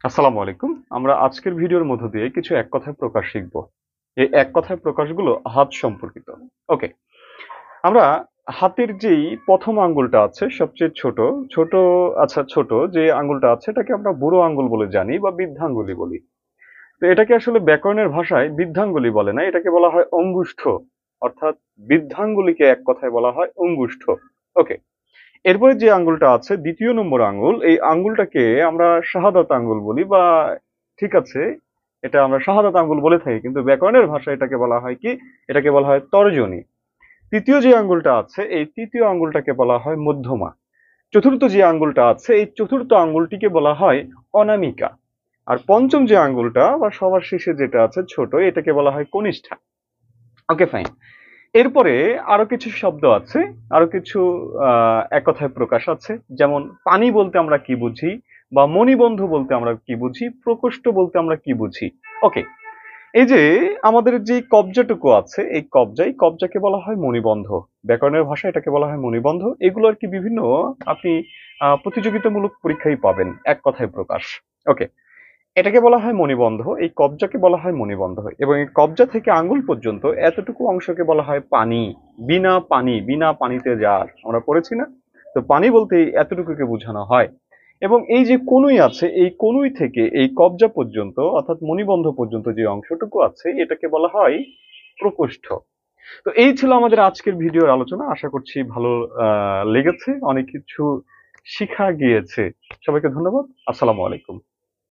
আসসালামু আলাইকুম। আমরা আজকের ভিডিওর মধ্য দিয়ে কিছু এক কথায় প্রকাশ শিখব। এই এক কথায় প্রকাশগুলো হাত সম্পর্কিত। ওকে। আমরা হাতের যেই প্রথম আঙ্গুলটা আছে সবচেয়ে ছোট ছোট যে আঙ্গুলটা আছে এটাকে আমরা বুড়ো আঙ্গুল বলে জানি বা বৃদ্ধাঙ্গুলি বলি। তো এটাকে আসলে ব্যাকরণের ভাষায় বৃদ্ধাঙ্গুলি বলে না, এটাকে বলা হয় অঙ্গুষ্ঠ। অর্থাৎ বৃদ্ধাঙ্গুলিকে এক কথায় বলা হয় অঙ্গুষ্ঠ। ওকে। এরপরে যে আঙ্গুলটা আছে দ্বিতীয় নম্বর আঙ্গুল, এই আঙ্গুলটাকে আমরা শাহাদাত আঙ্গুল বলি বা ঠিক আছে, এটা আমরা শাহাদাত আঙ্গুল বলে থাকি, কিন্তু ব্যাকরণের ভাষায় এটাকে বলা হয় কি, এটাকে বলা হয় তর্জনী। তৃতীয় যে আঙ্গুলটা আছে এই তৃতীয় আঙ্গুলটাকে বলা হয় মধ্যমা। চতুর্থ যে আঙ্গুলটা আছে এই চতুর্থ আঙ্গুলটিকে বলা হয় অনামিকা। আর পঞ্চম যে আঙ্গুলটা বা সবার শেষে যেটা আছে ছোট, এটাকে বলা হয় কনিষ্ঠা। ওকে, ফাইন। এরপরে আরো কিছু শব্দ আছে, আরো কিছু এক কথায় প্রকাশ আছে। যেমন পানি বলতে আমরা কি বুঝি, বা মণিবন্ধ বলতে আমরা কি বুঝি, প্রকোষ্ঠ বলতে আমরা কি বুঝি। ওকে। এই যে আমাদের যে কবজাটুকু আছে এই কবজাকে বলা হয় মণিবন্ধ। ব্যাকরণের ভাষায় এটাকে বলা হয় মণিবন্ধ। এগুলো আর কি বিভিন্ন আপনি প্রতিযোগিতামূলক পরীক্ষায় পাবেন এক কথায় প্রকাশ। ওকে। এটাকে বলা হয় মণিবন্ধ, এই কবজাকে বলা হয় মণিবন্ধ, এবং এই কবজা থেকে আঙ্গুল পর্যন্ত এতটুকু অংশকে বলা হয় পানি। বিনা পানিতে যার, আমরা পড়েছি না? তো পানি বলতে এই এতটুকুকে বোঝানো হয়। এবং এই যে কনুই আছে এই কনুই থেকে এই কবজা পর্যন্ত অর্থাৎ মণিবন্ধ পর্যন্ত যে অংশটুকু আছে এটাকে বলা হয় প্রকোষ্ঠ। তো এই ছিল আমাদের আজকের ভিডিওর আলোচনা। আশা করছি ভালো লেগেছে, অনেক কিছু শিখা গিয়েছে। সবাইকে ধন্যবাদ। আসসালামু আলাইকুম।